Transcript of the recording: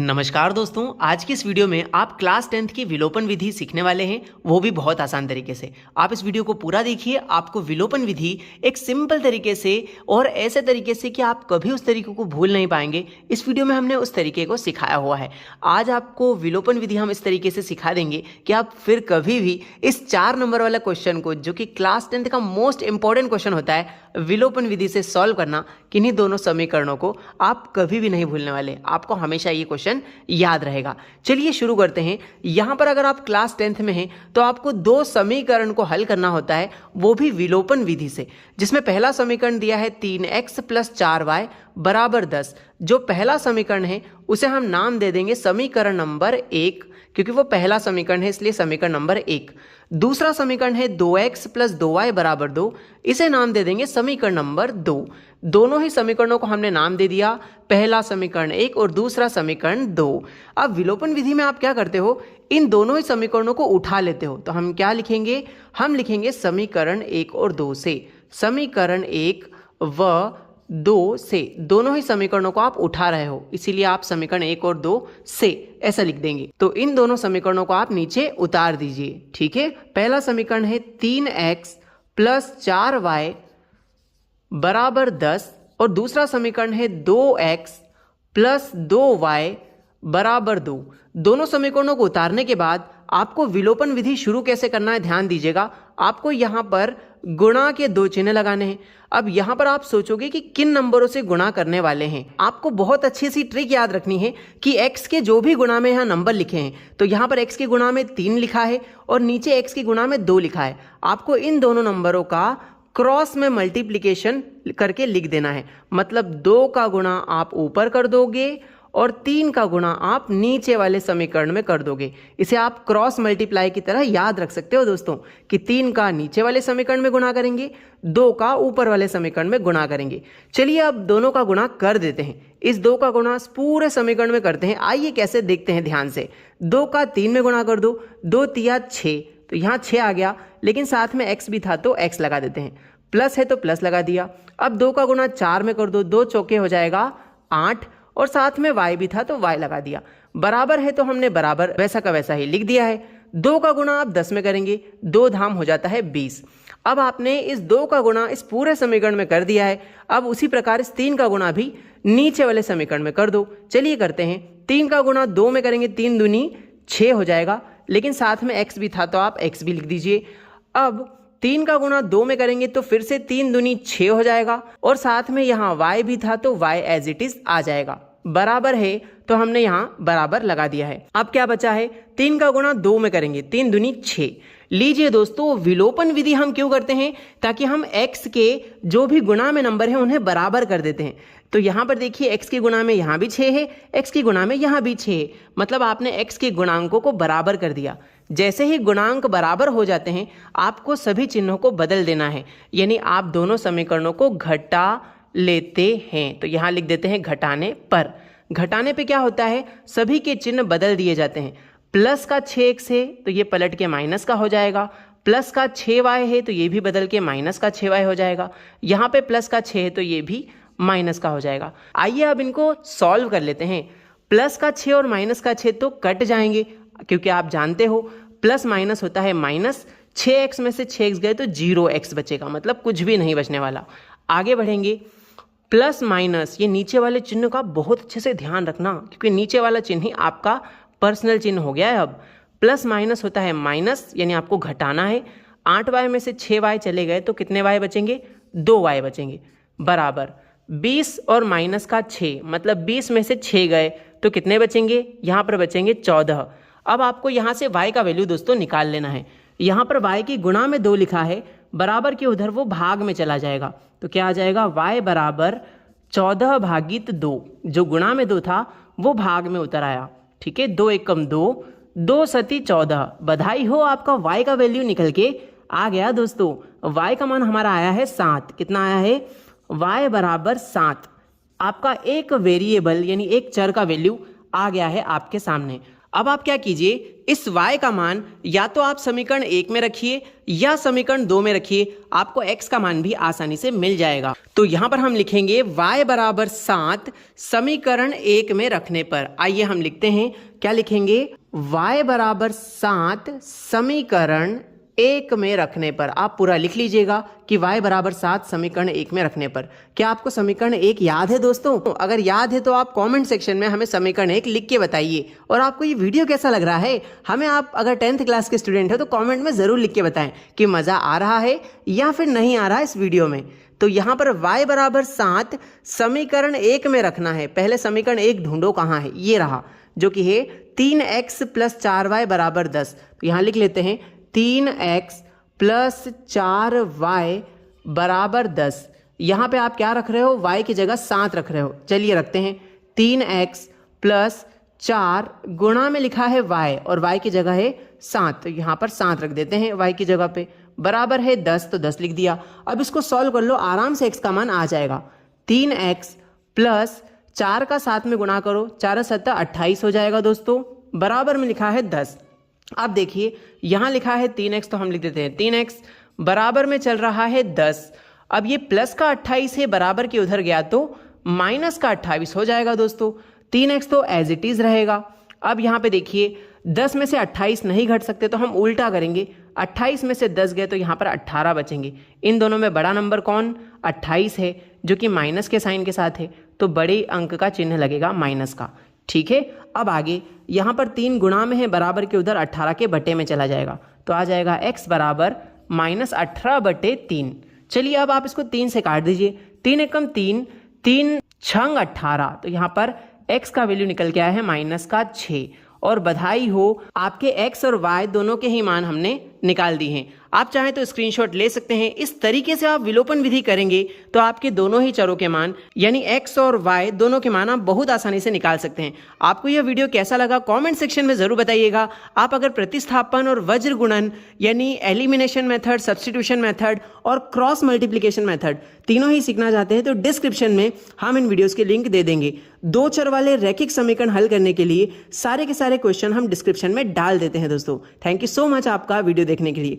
नमस्कार दोस्तों, आज की इस वीडियो में आप क्लास 10th की विलोपन विधि सीखने वाले हैं, वो भी बहुत आसान तरीके से। आप इस वीडियो को पूरा देखिए, आपको विलोपन विधि एक सिंपल तरीके से और ऐसे तरीके से कि आप कभी उस तरीके को भूल नहीं पाएंगे। इस वीडियो में हमने उस तरीके को सिखाया हुआ है। आज आपको विलोपन विधि हम इस तरीके से सिखा देंगे कि आप फिर कभी भी इस 4 नंबर वाला क्वेश्चन को, जो कि क्लास 10th का मोस्ट इंपॉर्टेंट क्वेश्चन होता है, विलोपन विधि से सॉल्व करना, किन्हीं दोनों समीकरणों को आप कभी भी नहीं भूलने वाले। आपको हमेशा ये क्वेश्चन याद रहेगा। चलिए शुरू करते हैं। यहां पर अगर आप क्लास 10th में हैं तो आपको 2 समीकरण को हल करना होता है, वो भी विलोपन विधि से, जिसमें पहला समीकरण दिया है 3x + 4y = 10। जो पहला समीकरण है उसे हम नाम दे देंगे समीकरण नंबर 1, क्योंकि वो पहला समीकरण है, इसलिए समीकरण नंबर 1। दूसरा समीकरण है 2x + 2y = 2, इसे नाम दे देंगे समीकरण नंबर 2। दोनों ही समीकरणों को हमने नाम दे दिया, पहला समीकरण 1 और दूसरा समीकरण 2। अब विलोपन विधि में आप क्या करते हो, इन दोनों ही समीकरणों को उठा लेते हो। तो हम क्या लिखेंगे, हम लिखेंगे समीकरण 1 और 2 से। समीकरण 1 व 2 से दोनों ही समीकरणों को आप उठा रहे हो, इसीलिए आप समीकरण 1 और 2 से ऐसा लिख देंगे। तो इन दोनों समीकरणों को आप नीचे उतार दीजिए। ठीक है, पहला समीकरण है 3x + 4y = 10 और दूसरा समीकरण है 2x + 2y = 2। दोनों समीकरणों को उतारने के बाद आपको विलोपन विधि शुरू कैसे करना है, ध्यान दीजिएगा। आपको यहां पर गुणा के 2 चिन्ह लगाने हैं। अब यहां पर आप सोचोगे कि किन नंबरों से गुणा करने वाले हैं। आपको बहुत अच्छी सी ट्रिक याद रखनी है कि x के जो भी गुणा में यहां नंबर लिखे हैं, तो यहां पर x के गुणा में 3 लिखा है और नीचे x के गुणा में 2 लिखा है। आपको इन दोनों नंबरों का क्रॉस में मल्टीप्लिकेशन करके लिख देना है। मतलब 2 का गुणा आप ऊपर कर दोगे और 3 का गुणा आप नीचे वाले समीकरण में कर दोगे। इसे आप क्रॉस मल्टीप्लाई की तरह याद रख सकते हो दोस्तों, कि 3 का नीचे वाले समीकरण में गुणा करेंगे, 2 का ऊपर वाले समीकरण में गुणा करेंगे। चलिए अब दोनों का गुणा कर देते हैं। इस 2 का गुणा पूरे समीकरण में करते हैं। आइए कैसे देखते हैं ध्यान से। 2 का 3 में गुणा कर दो, 2 तिया 6, तो यहाँ 6 आ गया, लेकिन साथ में x भी था तो x लगा देते हैं। प्लस है तो प्लस लगा दिया। अब 2 का गुणा 4 में कर दो, 2 चौके हो जाएगा 8 और साथ में y भी था तो y लगा दिया। बराबर है तो हमने बराबर वैसा का वैसा ही लिख दिया है। 2 का गुणा आप 10 में करेंगे, 2 धाम हो जाता है 20। अब आपने इस 2 का गुणा इस पूरे समीकरण में कर दिया है। अब उसी प्रकार इस 3 का गुणा भी नीचे वाले समीकरण में कर दो। चलिए करते हैं। 3 का गुणा 2 में करेंगे, 3 दूनी 6 हो जाएगा, लेकिन साथ में x भी था तो आप x भी लिख दीजिए। अब 3 का गुणा 2 में करेंगे तो फिर से 3 दूनी 6 हो जाएगा और साथ में यहाँ y भी था तो y एज इट इज आ जाएगा। बराबर है तो हमने यहाँ बराबर लगा दिया है। अब क्या बचा है, 3 का गुणा 2 में करेंगे, 3 दूनी 6। लीजिए दोस्तों, विलोपन विधि हम क्यों करते हैं, ताकि हम x के जो भी गुणा में नंबर है उन्हें बराबर कर देते हैं। तो यहाँ पर देखिए, x के गुणा में यहाँ भी 6 है, x के गुणा में यहाँ भी 6 है, मतलब आपने x के गुणांकों को बराबर कर दिया। जैसे ही गुणांक बराबर हो जाते हैं, आपको सभी चिन्हों को बदल देना है, यानी आप दोनों समीकरणों को घटा लेते हैं। तो यहाँ लिख देते हैं घटाने पर। घटाने पे क्या होता है, सभी के चिन्ह बदल दिए जाते हैं। प्लस का 6x है तो ये पलट के माइनस का हो जाएगा, प्लस का 6y है तो ये भी बदल के माइनस का 6y हो जाएगा, यहाँ पे प्लस का 6 है तो ये भी माइनस का हो जाएगा। आइए अब इनको सॉल्व कर लेते हैं। प्लस का 6 और माइनस का 6 तो कट जाएंगे, क्योंकि आप जानते हो प्लस माइनस होता है माइनस। 6x में से 6x गए तो 0x बचेगा, मतलब कुछ भी नहीं बचने वाला। आगे बढ़ेंगे, प्लस माइनस, ये नीचे वाले चिन्ह का बहुत अच्छे से ध्यान रखना, क्योंकि नीचे वाला चिन्ह ही आपका पर्सनल चिन्ह हो गया है। अब प्लस माइनस होता है माइनस, यानी आपको घटाना है। 8y में से 6y चले गए तो कितने y बचेंगे, 2y बचेंगे। बराबर 20 और माइनस का 6, मतलब 20 में से 6 गए तो कितने बचेंगे, यहाँ पर बचेंगे 14। अब आपको यहाँ से y का वैल्यू दोस्तों निकाल लेना है। यहाँ पर y की गुणा में 2 लिखा है, बराबर के उधर वो भाग में चला जाएगा, तो क्या आ जाएगा, y = 14/2। जो गुणा में 2 था वो भाग में उतर आया। ठीक है, 2 एकम 2, 2 सती 14। बधाई हो, आपका y का वैल्यू निकल के आ गया दोस्तों। y का मान हमारा आया है 7। कितना आया है, y = 7। आपका एक वेरिएबल यानी एक चर का वैल्यू आ गया है आपके सामने। अब आप क्या कीजिए, इस y का मान या तो आप समीकरण 1 में रखिए या समीकरण 2 में रखिए, आपको x का मान भी आसानी से मिल जाएगा। तो यहां पर हम लिखेंगे y बराबर 7 समीकरण 1 में रखने पर। आइए हम लिखते हैं, क्या लिखेंगे, y बराबर 7 समीकरण 1 में रखने पर। आप पूरा लिख लीजिएगा कि y बराबर 7 समीकरण 1 में रखने पर। क्या आपको समीकरण 1 याद है दोस्तों? अगर याद है तो आप कमेंट सेक्शन में हमें समीकरण 1 लिख के बताइए। और आपको ये वीडियो कैसा लग रहा है, हमें आप अगर 10th क्लास के स्टूडेंट है तो कमेंट में ज़रूर लिख के बताएं कि मज़ा आ रहा है या फिर नहीं आ रहा है इस वीडियो में। तो यहाँ पर y बराबर 7 समीकरण 1 में रखना है। पहले समीकरण 1 ढूंढो, कहाँ है, ये रहा, जो कि है 3x + 4y बराबर 10। तो यहाँ लिख लेते हैं 3x + 4y बराबर 10। यहाँ पे आप क्या रख रहे हो, y की जगह 7 रख रहे हो। चलिए रखते हैं 3x + 4 गुणा में लिखा है y और y की जगह है 7, तो यहाँ पर 7 रख देते हैं y की जगह पे, बराबर है 10, तो 10 लिख दिया। अब इसको सॉल्व कर लो, आराम से x का मान आ जाएगा। 3x + 4 का 7 में गुणा करो, 4 × 7 = 28 हो जाएगा दोस्तों, बराबर में लिखा है 10। अब देखिए यहाँ लिखा है 3x, तो हम लिख देते हैं 3x, बराबर में चल रहा है 10। अब ये प्लस का 28 है, बराबर के उधर गया तो माइनस का 28 हो जाएगा दोस्तों। 3x तो एज इट इज रहेगा। अब यहाँ पे देखिए 10 में से 28 नहीं घट सकते, तो हम उल्टा करेंगे, 28 में से 10 गए तो यहाँ पर 18 बचेंगे। इन दोनों में बड़ा नंबर कौन, 28 है, जो कि माइनस के साइन के साथ है, तो बड़े अंक का चिन्ह लगेगा माइनस का। ठीक है, अब आगे यहाँ पर 3 गुणा में है, बराबर के उधर 18 के बटे में चला जाएगा, तो आ जाएगा x बराबर -18/3। चलिए अब आप इसको 3 से काट दीजिए, 3 एकम 3, 3 छंग 18, तो यहाँ पर x का वैल्यू निकल के आया है -6। और बधाई हो, आपके x और y दोनों के ही मान हमने निकाल दी हैं। आप चाहें तो स्क्रीनशॉट ले सकते हैं। इस तरीके से आप विलोपन विधि करेंगे तो आपके दोनों ही चरों के मान यानी x और y दोनों के मान आप बहुत आसानी से निकाल सकते हैं। आपको यह वीडियो कैसा लगा कमेंट सेक्शन में ज़रूर बताइएगा। आप अगर प्रतिस्थापन और वज्र गुणन यानी एलिमिनेशन मेथड, सब्स्टिट्यूशन मेथड और क्रॉस मल्टीप्लिकेशन मेथड तीनों ही सीखना चाहते हैं तो डिस्क्रिप्शन में हम इन वीडियोज़ के लिंक दे देंगे। 2 चर वाले रैखिक समीकरण हल करने के लिए सारे के सारे क्वेश्चन हम डिस्क्रिप्शन में डाल देते हैं दोस्तों। थैंक यू सो मच आपका वीडियो देखने के लिए।